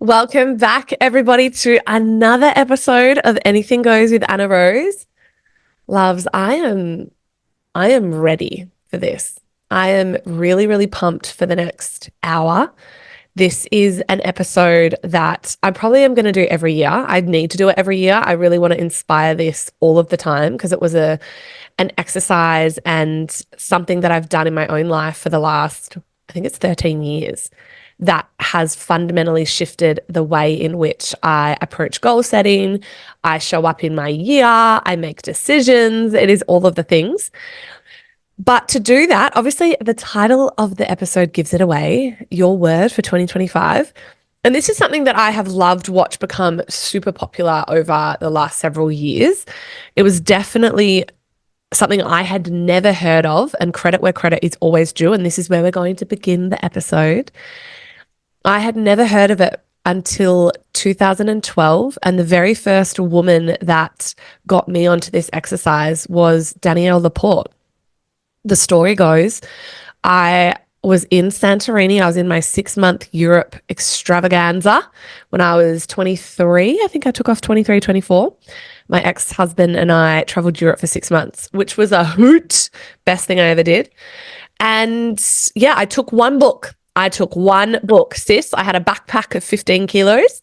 Welcome back, everybody, to another episode of Anything Goes with Anna Rose. Loves, I am ready for this. I am really, really pumped for the next hour. This is an episode that I probably am going to do every year. I need to do it every year. I really want to inspire this all of the time because it was an exercise and something that I've done in my own life for the last, I think it's 13 years, that has fundamentally shifted the way in which I approach goal setting. I show up in my year, I make decisions. It is all of the things. But to do that, obviously, the title of the episode gives it away, your word for 2025. And this is something that I have loved watch become super popular over the last several years. It was definitely something I had never heard of, and credit where credit is always due. And this is where we're going to begin the episode. I had never heard of it until 2012. And the very first woman that got me onto this exercise was Danielle Laporte. The story goes, I was in Santorini. I was in my 6-month Europe extravaganza when I was 23. I think I took off 23, 24. My ex-husband and I traveled Europe for 6 months, which was a hoot. Best thing I ever did. And yeah, I took one book, sis. I had a backpack of 15 kilos.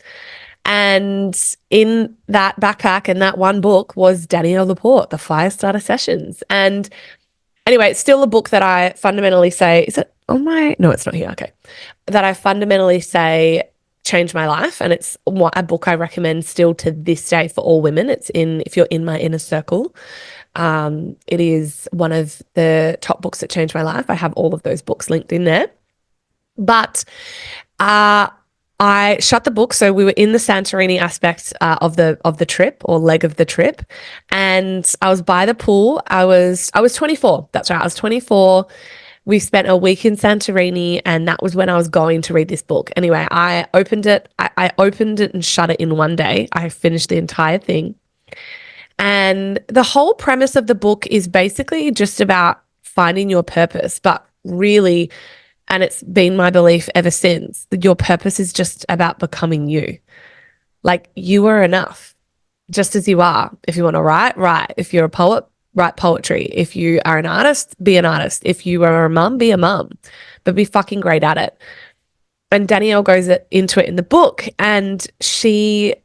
And in that backpack and that one book was Danielle Laporte, the Fire Starter Sessions. And anyway, it's still a book that I fundamentally say, is it on my, no, it's not here. Okay. That I fundamentally say changed my life. And it's a book I recommend still to this day for all women. It's in, if you're in my inner circle, it is one of the top books that changed my life. I have all of those books linked in there. But I shut the book. So we were in the Santorini aspect of the trip, or leg of the trip, and I was by the pool. I was 24. That's right. I was 24. We spent a week in Santorini, and that was when I was going to read this book. Anyway, I opened it. I opened it and shut it in one day. I finished the entire thing. And the whole premise of the book is basically just about finding your purpose, but really, and it's been my belief ever since, that your purpose is just about becoming you. Like, you are enough just as you are. If you want to write. If you're a poet, write poetry. If you are an artist, be an artist. If you are a mum, be a mum, but be fucking great at it. And Danielle goes into it in the book, and she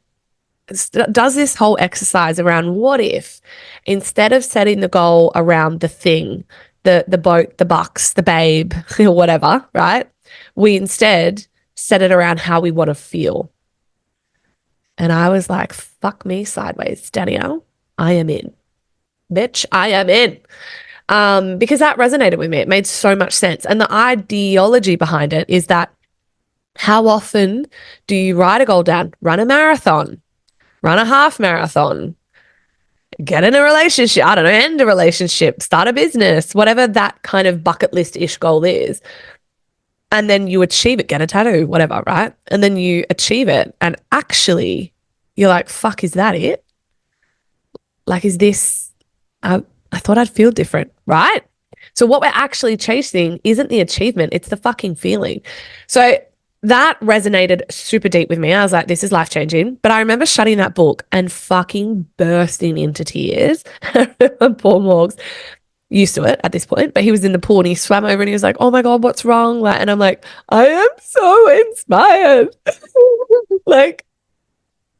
does this whole exercise around what if, instead of setting the goal around the thing, the boat, the bucks, the babe, or whatever, right? We instead set it around how we want to feel. And I was like, fuck me sideways, Danielle. I am in. Bitch, I am in. Because that resonated with me. It made so much sense. And the ideology behind it is that how often do you write a goal down, run a marathon, run a half marathon, get in a relationship, I don't know, end a relationship, start a business, whatever that kind of bucket list-ish goal is. And then you achieve it, get a tattoo, whatever, right? And then you achieve it. And actually, you're like, fuck, is that it? Like, is this, I thought I'd feel different, right? So what we're actually chasing isn't the achievement, it's the fucking feeling. So that resonated super deep with me. I was like, this is life-changing. But I remember shutting that book and fucking bursting into tears. Poor Morgs, used to it at this point, but he was in the pool and he swam over and he was like, oh my God, what's wrong? Like, and I'm like, I am so inspired. Like,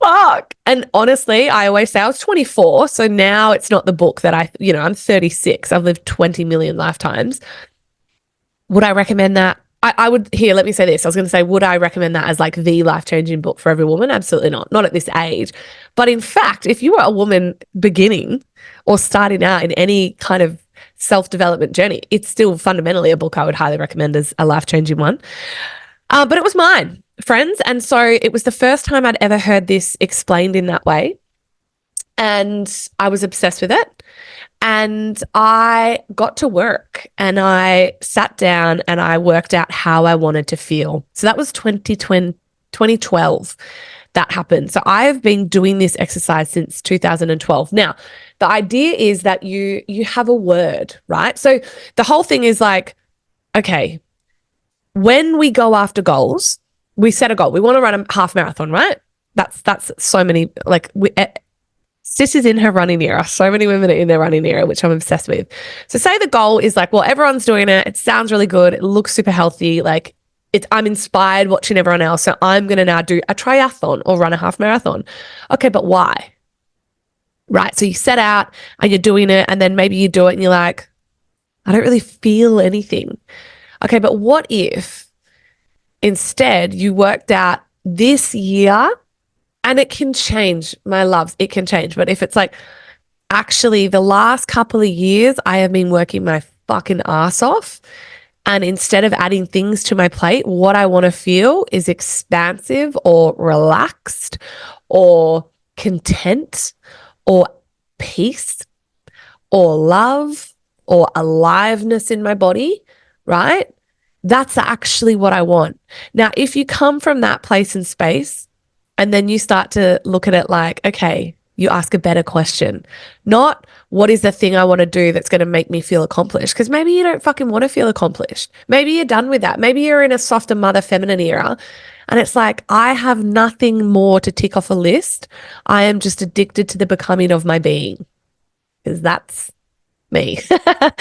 fuck. And honestly, I always say I was 24. So now it's not the book that I'm 36. I've lived 20 million lifetimes. Would I recommend that? I would, here, let me say this. I was going to say, would I recommend that as like the life-changing book for every woman? Absolutely not at this age. But in fact, if you are a woman beginning or starting out in any kind of self-development journey, it's still fundamentally a book I would highly recommend as a life-changing one. But it was mine, friends. And so it was the first time I'd ever heard this explained in that way. And I was obsessed with it. And I got to work and I sat down and I worked out how I wanted to feel. So that was 2012 that happened. So I've been doing this exercise since 2012. Now, the idea is that you have a word, right? So the whole thing is like, okay, when we go after goals, we set a goal. We want to run a half marathon, right? That's so many, like, Sis is in her running era. So many women are in their running era, which I'm obsessed with. So say the goal is like, well, everyone's doing it. It sounds really good. It looks super healthy. Like I'm inspired watching everyone else. So I'm going to now do a triathlon or run a half marathon. Okay, but why? Right. So you set out and you're doing it, and then maybe you do it and you're like, I don't really feel anything. Okay, but what if instead you worked out this year, and it can change, my loves, it can change. But if it's like, actually, the last couple of years, I have been working my fucking ass off. And instead of adding things to my plate, what I want to feel is expansive or relaxed or content or peace or love or aliveness in my body, right? That's actually what I want. Now, if you come from that place and space, and then you start to look at it like, okay, you ask a better question, not what is the thing I want to do that's going to make me feel accomplished? Because maybe you don't fucking want to feel accomplished. Maybe you're done with that. Maybe you're in a softer mother feminine era. And it's like, I have nothing more to tick off a list. I am just addicted to the becoming of my being, because that's me. Now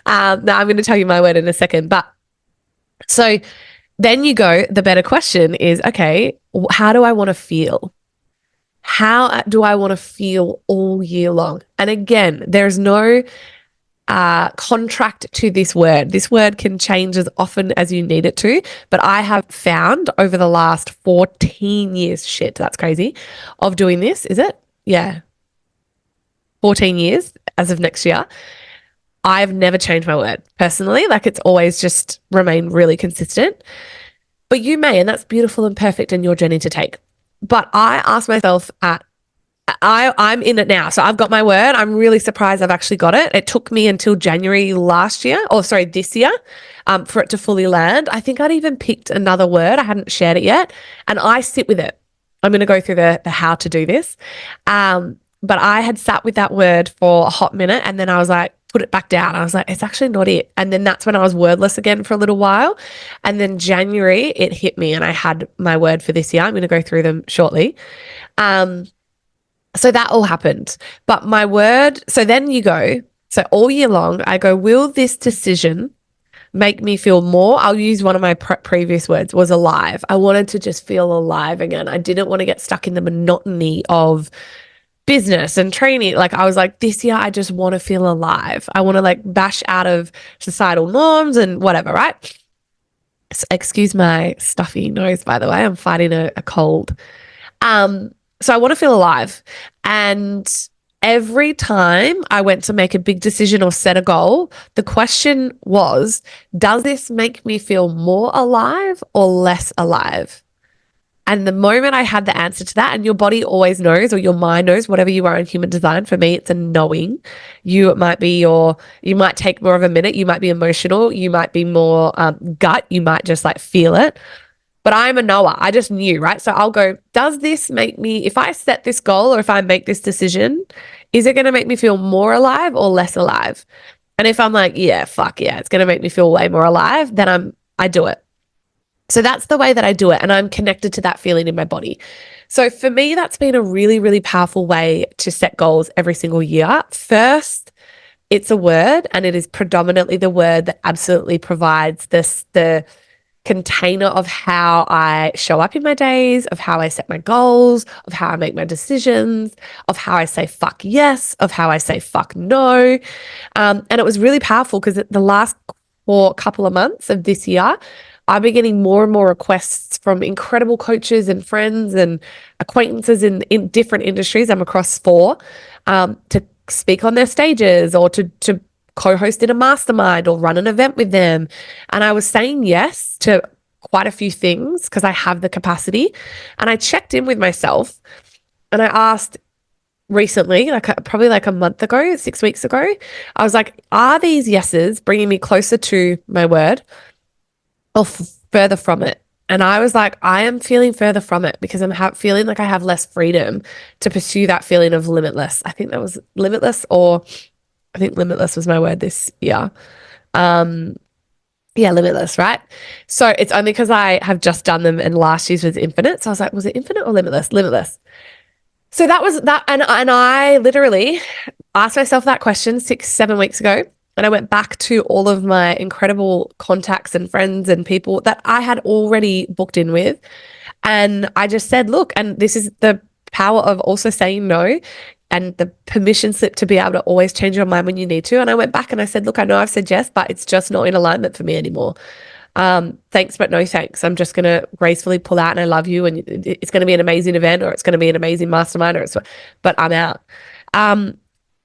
I'm going to tell you my word in a second. But so then you go, the better question is, okay, how do I want to feel? How do I want to feel all year long? And again, there's no contract to this word. This word can change as often as you need it to. But I have found over the last 14 years, shit, that's crazy, of doing this, is it? Yeah. 14 years as of next year. I've never changed my word personally. Like, it's always just remained really consistent. But you may, and that's beautiful and perfect in your journey to take. But I ask myself I'm in it now. So I've got my word. I'm really surprised I've actually got it. It took me until January last year, or sorry, this year, for it to fully land. I think I'd even picked another word. I hadn't shared it yet. And I sit with it. I'm going to go through the how to do this. But I had sat with that word for a hot minute, and then I was like, put it back down. I was like, it's actually not it. And then that's when I was wordless again for a little while. And then January, it hit me and I had my word for this year. I'm going to go through them shortly. So that all happened. But my word, so then you go, so all year long, I go, will this decision make me feel more? I'll use one of my previous words, was alive. I wanted to just feel alive again. I didn't want to get stuck in the monotony of business and training. Like, I was like, this year I just want to feel alive. I want to like bash out of societal norms and whatever, right? So, excuse my stuffy nose, by the way. I'm fighting a cold. So I want to feel alive. And every time I went to make a big decision or set a goal, the question was, does this make me feel more alive or less alive? And the moment I had the answer to that, and your body always knows, or your mind knows, whatever you are in human design, for me, it's a knowing. You might take more of a minute. You might be emotional. You might be more gut. You might just like feel it. But I'm a knower. I just knew, right? So I'll go, does this make me, if I set this goal or if I make this decision, is it going to make me feel more alive or less alive? And if I'm like, yeah, fuck yeah, it's going to make me feel way more alive, then I do it. So that's the way that I do it. And I'm connected to that feeling in my body. So for me, that's been a really, really powerful way to set goals every single year. First, it's a word, and it is predominantly the word that absolutely provides the container of how I show up in my days, of how I set my goals, of how I make my decisions, of how I say fuck yes, of how I say fuck no. And it was really powerful because the last couple of months of this year, I've been getting more and more requests from incredible coaches and friends and acquaintances in different industries. I'm across 4, to speak on their stages or to co-host in a mastermind or run an event with them. And I was saying yes to quite a few things because I have the capacity. And I checked in with myself and I asked recently, probably like a month ago, 6 weeks ago, I was like, are these yeses bringing me closer to my word or further from it? And I was like, I am feeling further from it because I'm feeling like I have less freedom to pursue that feeling of limitless. I think that was limitless, or I think limitless was my word this year. Yeah, limitless, right? So it's only because I have just done them and last year's was infinite. So I was like, was it infinite or limitless? Limitless. So that was that. And I literally asked myself that question 6, 7 weeks ago. And I went back to all of my incredible contacts and friends and people that I had already booked in with. And I just said, look, and this is the power of also saying no and the permission slip to be able to always change your mind when you need to. And I went back and I said, look, I know I've said yes, but it's just not in alignment for me anymore. Thanks, but no thanks. I'm just going to gracefully pull out and I love you. And it's going to be an amazing event or it's going to be an amazing mastermind but I'm out. Um,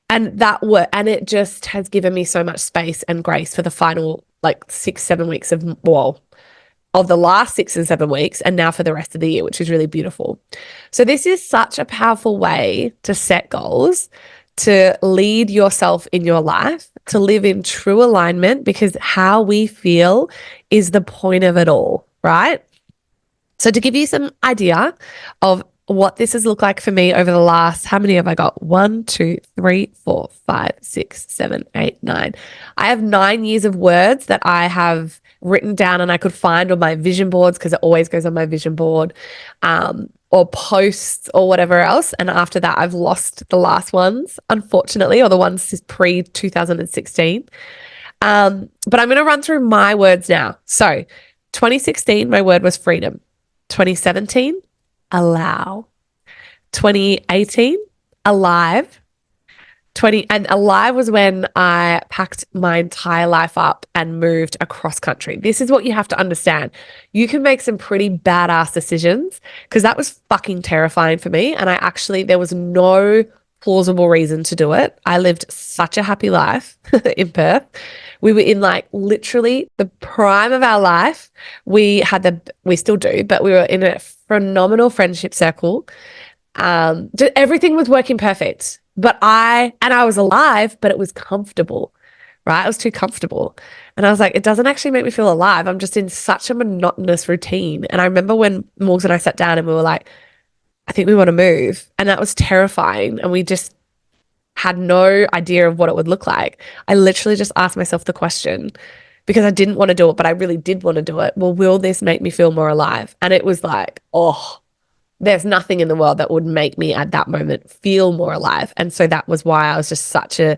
and and it just has given me so much space and grace for the final like 6, 7 weeks of the last 6 and 7 weeks and now for the rest of the year, which is really beautiful. So this is such a powerful way to set goals, to lead yourself in your life, to live in true alignment, because how we feel is the point of it all, right? So to give you some idea of what this has looked like for me over the last, how many have I got? 1, 2, 3, 4, 5, 6, 7, 8, 9. I have 9 years of words that I have written down and I could find on my vision boards because it always goes on my vision board, or posts or whatever else. And after that, I've lost the last ones, unfortunately, or the ones pre 2016. But I'm going to run through my words now. So 2016, my word was freedom. 2017, allow. 2018, alive. And alive was when I packed my entire life up and moved across country. This is what you have to understand. You can make some pretty badass decisions because that was fucking terrifying for me. And there was no plausible reason to do it. I lived such a happy life in Perth. We were in like literally the prime of our life. We still do, but we were in a phenomenal friendship circle. Everything was working perfect, I was alive, but it was comfortable, right? It was too comfortable. And I was like, it doesn't actually make me feel alive. I'm just in such a monotonous routine. And I remember when Morgs and I sat down and we were like, I think we want to move. And that was terrifying. And we just had no idea of what it would look like. I literally just asked myself the question because I didn't want to do it, but I really did want to do it. Well, will this make me feel more alive? And it was like, oh, there's nothing in the world that would make me at that moment feel more alive. And so that was why I was just such a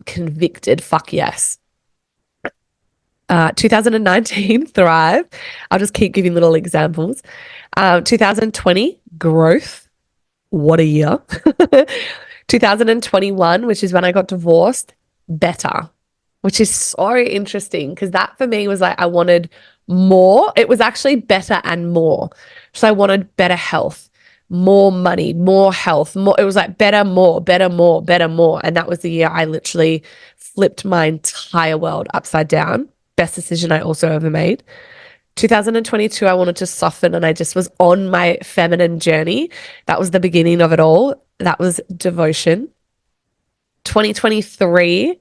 convicted fuck yes. 2019, thrive. I'll just keep giving little examples. 2020, growth. What a year. 2021, which is when I got divorced, better, which is so interesting because that for me was like I wanted more. It was actually better and more. So I wanted better health, more money, more health, more. It was like better, more, better, more, better, more. And that was the year I literally flipped my entire world upside down. Best decision I also ever made. 2022, I wanted to soften and I just was on my feminine journey. That was the beginning of it all. That was devotion. 2023,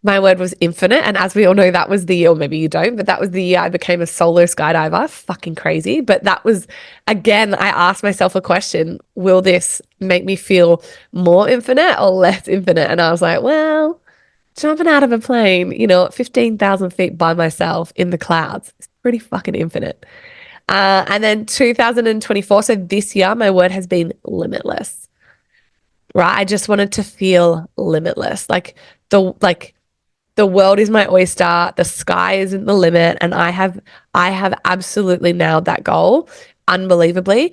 my word was infinite. And as we all know, that was the year, or maybe you don't, but that was the year I became a solo skydiver. Fucking crazy. But that was, again, I asked myself a question, will this make me feel more infinite or less infinite? And I was like, well, jumping out of a plane, at 15,000 feet by myself in the clouds, it's pretty fucking infinite. And then 2024, so this year, my word has been limitless, right? I just wanted to feel limitless. The world is my oyster. The sky isn't the limit. And I have absolutely nailed that goal unbelievably.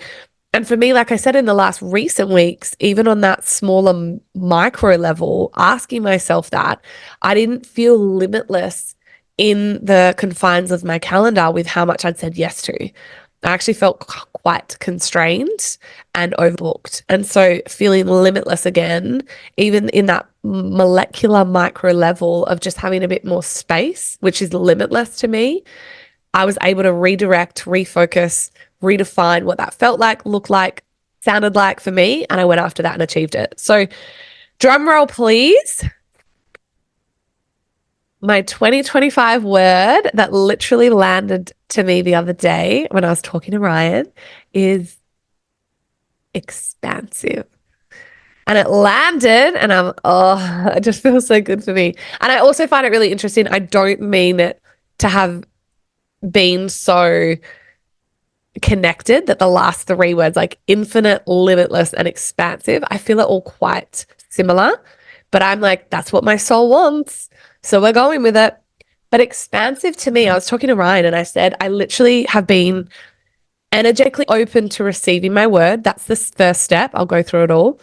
And for me, like I said, in the last recent weeks, even on that smaller micro level, asking myself that, I didn't feel limitless in the confines of my calendar with how much I'd said yes to. I actually felt quite constrained and overbooked. And so feeling limitless again, even in that molecular micro level of just having a bit more space, which is limitless to me, I was able to redirect, refocus, redefine what that felt like, looked like, sounded like for me. And I went after that and achieved it. So drum roll, please. My 2025 word that literally landed to me the other day when I was talking to Ryan is expansive. And it landed and it just feels so good for me. And I also find it really interesting. I don't mean it to have been so connected that the last three words, like infinite, limitless, and expansive, I feel are all quite similar. But I'm like, that's what my soul wants. So we're going with it. But expansive to me, I was talking to Ryan and I said, I literally have been energetically open to receiving my word. That's the first step. I'll go through it all.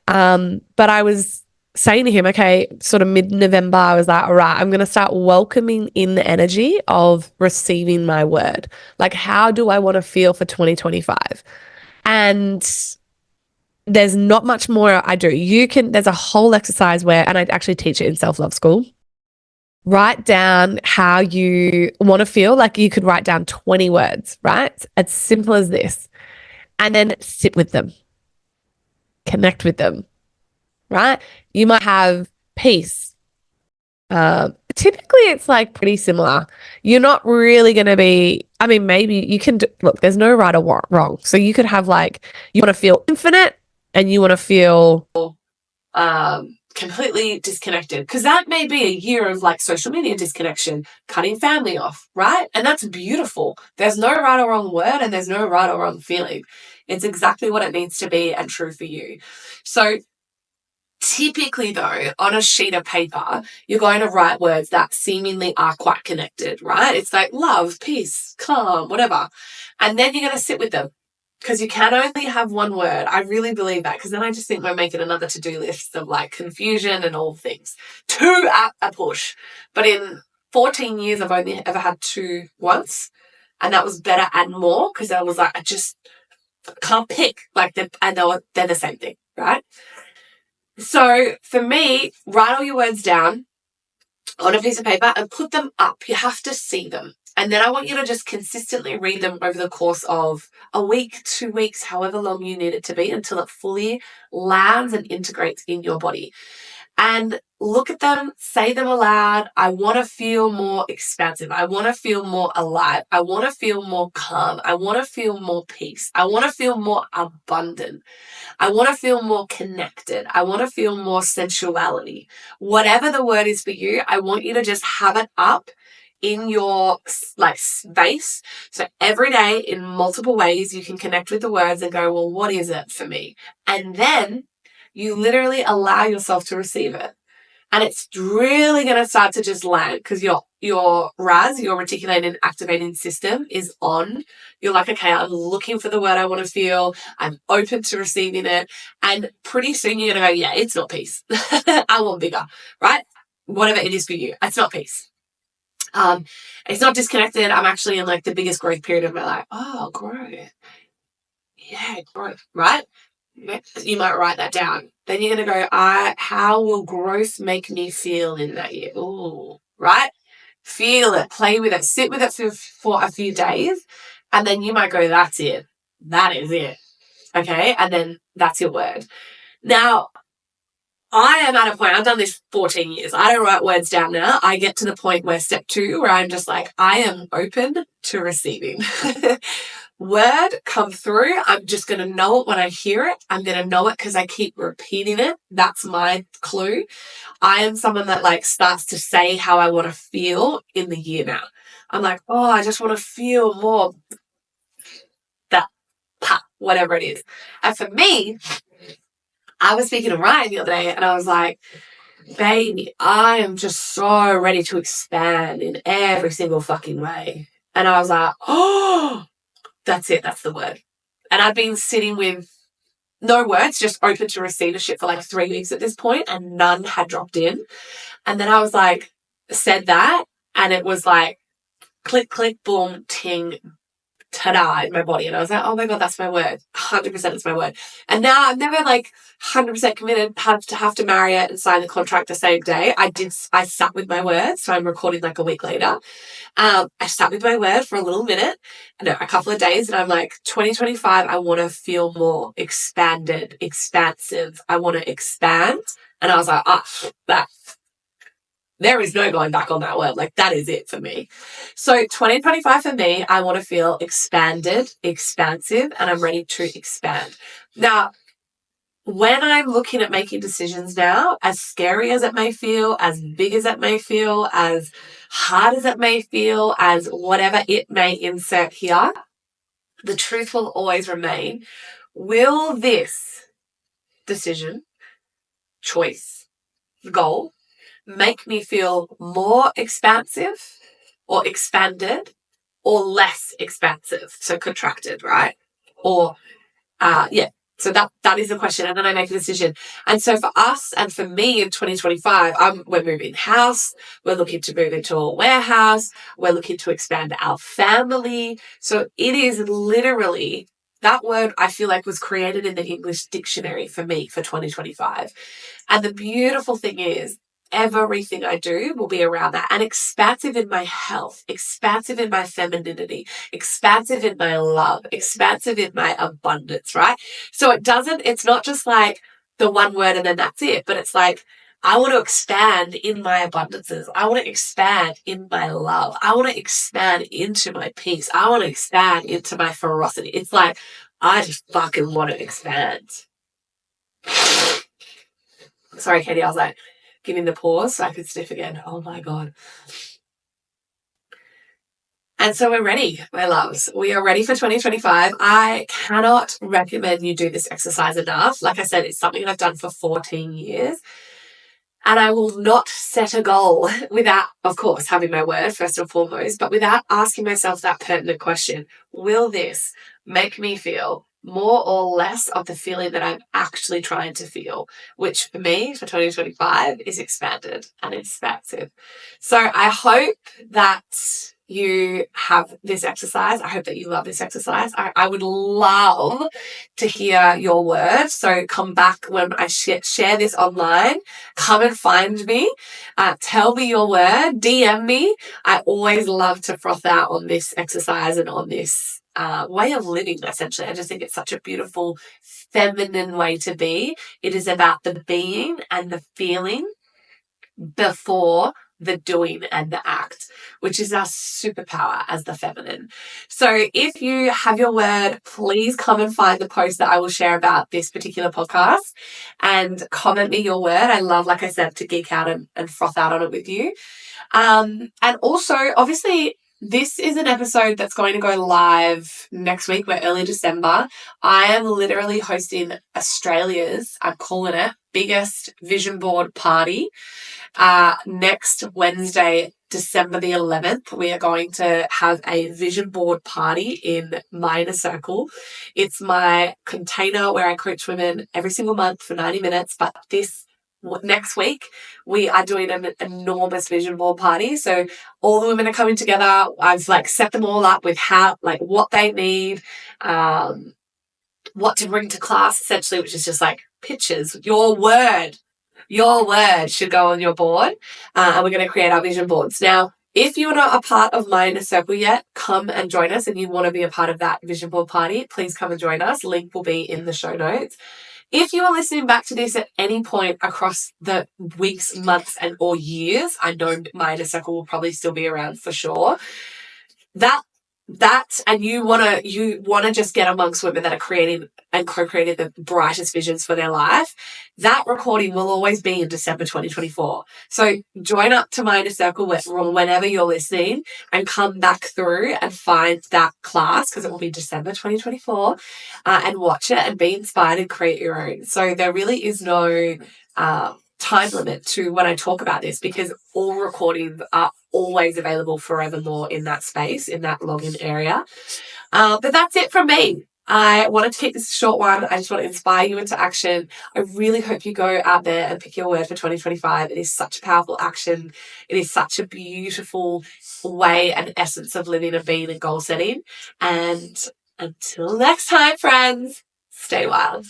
But I was saying to him, okay, sort of mid-November, I was like, all right, I'm going to start welcoming in the energy of receiving my word. Like, how do I want to feel for 2025? And there's not much more I do. There's a whole exercise where, and I actually teach it in self-love school. Write down how you want to feel. Like you could write down 20 words, right? As simple as this. And then sit with them, connect with them, right? You might have peace. Typically, it's like pretty similar. You're not really going to be, I mean, maybe you can, look, there's no right or wrong. So you could have like, you want to feel infinite and you want to feel completely disconnected, because that may be a year of like social media disconnection, cutting family off, right? And that's beautiful. There's no right or wrong word and there's no right or wrong feeling. It's exactly what it needs to be and true for you. So typically though, on a sheet of paper, you're going to write words that seemingly are quite connected, right? It's like love, peace, calm, whatever. And then you're going to sit with them. Because you can only have one word. I really believe that, because then I just think we're making another to-do list of like confusion and all things. Two at a push. But in 14 years, I've only ever had two once. And that was better and more, because I was like, I just can't pick. Like, they're the same thing, right? So for me, write all your words down on a piece of paper and put them up. You have to see them. And then I want you to just consistently read them over the course of a week, 2 weeks, however long you need it to be, until it fully lands and integrates in your body. And look at them, say them aloud. I want to feel more expansive. I want to feel more alive. I want to feel more calm. I want to feel more peace. I want to feel more abundant. I want to feel more connected. I want to feel more sensuality. Whatever the word is for you, I want you to just have it up in your like space. So every day in multiple ways, you can connect with the words and go, well, what is it for me? And then you literally allow yourself to receive it. And it's really going to start to just land, because your RAS, your reticulated activating system, is on. You're like, okay, I'm looking for the word I want to feel. I'm open to receiving it. And pretty soon you're going to go, yeah, it's not peace. I want bigger, right? Whatever it is for you, it's not peace. It's not disconnected. I'm actually in like the biggest growth period of my life. Oh, growth. Yeah, growth, right? You might write that down. Then you're going to go, how will growth make me feel in that year? Ooh, right? Feel it, play with it, sit with it for a few days. And then you might go, that's it. That is it. Okay. And then that's your word. Now, I am at a point, I've done this 14 years. I don't write words down now. I get to the point where step 2, where I'm just like, I am open to receiving. Word come through. I'm just going to know it when I hear it. I'm going to know it because I keep repeating it. That's my clue. I am someone that like starts to say how I want to feel in the year now. I'm like, oh, I just want to feel more that, whatever it is. And for me, I was speaking to Ryan the other day and I was like, baby, I am just so ready to expand in every single fucking way. And I was like, oh, that's it. That's the word. And I'd been sitting with no words, just open to receive a shit for like 3 weeks at this point, and none had dropped in. And then I was like, said that, and it was like, click, click, boom, ting, ta-da in my body. And I was like, oh my God, that's my word. 100% it's my word. And now I'm never like 100% committed, have to marry it and sign the contract the same day. I sat with my word. So I'm recording like a week later. I sat with my word for a little minute, a couple of days, and I'm like, 2025, I want to feel more expanded, expansive. I want to expand. And I was like, there is no going back on that word. Like, that is it for me. So 2025 for me, I want to feel expanded, expansive, and I'm ready to expand. Now, when I'm looking at making decisions now, as scary as it may feel, as big as it may feel, as hard as it may feel, as whatever it may insert here, the truth will always remain. Will this decision, choice, goal make me feel more expansive or expanded or less expansive? So contracted, right? Or, So that is the question. And then I make a decision. And so for us and for me in 2025, we're moving house. We're looking to move into a warehouse. We're looking to expand our family. So it is literally, that word I feel like was created in the English dictionary for me for 2025. And the beautiful thing is, everything I do will be around that, and expansive in my health, expansive in my femininity, expansive in my love, expansive in my abundance, right? So it's not just like the one word and then that's it, but it's like, I want to expand in my abundances. I want to expand in my love. I want to expand into my peace. I want to expand into my ferocity. It's like, I just fucking want to expand. Sorry, Katie, I was like, giving the pause so I could sniff again. Oh my God. And so we're ready, my loves. We are ready for 2025. I cannot recommend you do this exercise enough. Like I said, it's something I've done for 14 years. And I will not set a goal without, of course, having my word first and foremost, but without asking myself that pertinent question. Will this make me feel more or less of the feeling that I'm actually trying to feel, which for me, for 2025, is expanded and expansive. So I hope that you have this exercise. I hope that you love this exercise. I would love to hear your word. So come back when I share this online. Come and find me. Tell me your word. DM me. I always love to froth out on this exercise and on this way of living, essentially. I just think it's such a beautiful feminine way to be. It is about the being and the feeling before the doing and the act, which is our superpower as the feminine. So if you have your word, please come and find the post that I will share about this particular podcast and comment me your word. I love, like I said, to geek out and froth out on it with you. And also, obviously, this is an episode that's going to go live next week. We're early December. I am literally hosting Australia's, I'm calling it, biggest vision board party. Next Wednesday, December the 11th, we are going to have a vision board party in my inner circle. It's my container where I coach women every single month for 90 minutes. But next week, we are doing an enormous vision board party. So all the women are coming together. I've set them all up with what they need, what to bring to class, essentially, which is just pictures. Your word should go on your board. And we're going to create our vision boards. Now, if you're not a part of my inner circle yet, come and join us, and you want to be a part of that vision board party, please come and join us. Link will be in the show notes. If you are listening back to this at any point across the weeks, months, or years, I know my inner circle will probably still be around for sure. And you wanna just get amongst women that are creating and co-creating the brightest visions for their life, that recording will always be in December 2024. So join up to my inner circle whenever you're listening and come back through and find that class, because it will be December 2024, and watch it and be inspired and create your own. So there really is no time limit to when I talk about this, because all recordings are always available forevermore in that space, in that login area. But that's it from me. I wanted to keep this a short one. I just want to inspire you into action. I really hope you go out there and pick your word for 2025. It is such a powerful action. It is such a beautiful way and essence of living and being and goal setting. And until next time, friends, stay wild.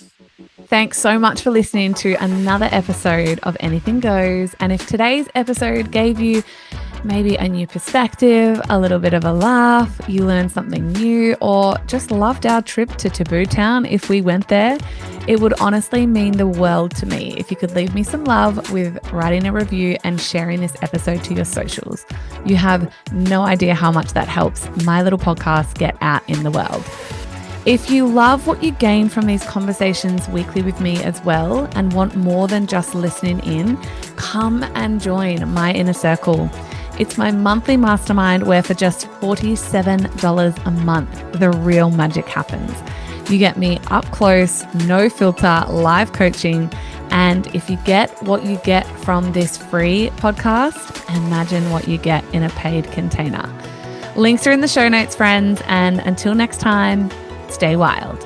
Thanks so much for listening to another episode of Anything Goes. And if today's episode gave you maybe a new perspective, a little bit of a laugh, you learned something new, or just loved our trip to Taboo Town if we went there, it would honestly mean the world to me if you could leave me some love with writing a review and sharing this episode to your socials. You have no idea how much that helps my little podcast get out in the world. If you love what you gain from these conversations weekly with me as well and want more than just listening in, come and join my inner circle. It's my monthly mastermind where for just $47 a month, the real magic happens. You get me up close, no filter, live coaching. And if you get what you get from this free podcast, imagine what you get in a paid container. Links are in the show notes, friends. And until next time, stay wild.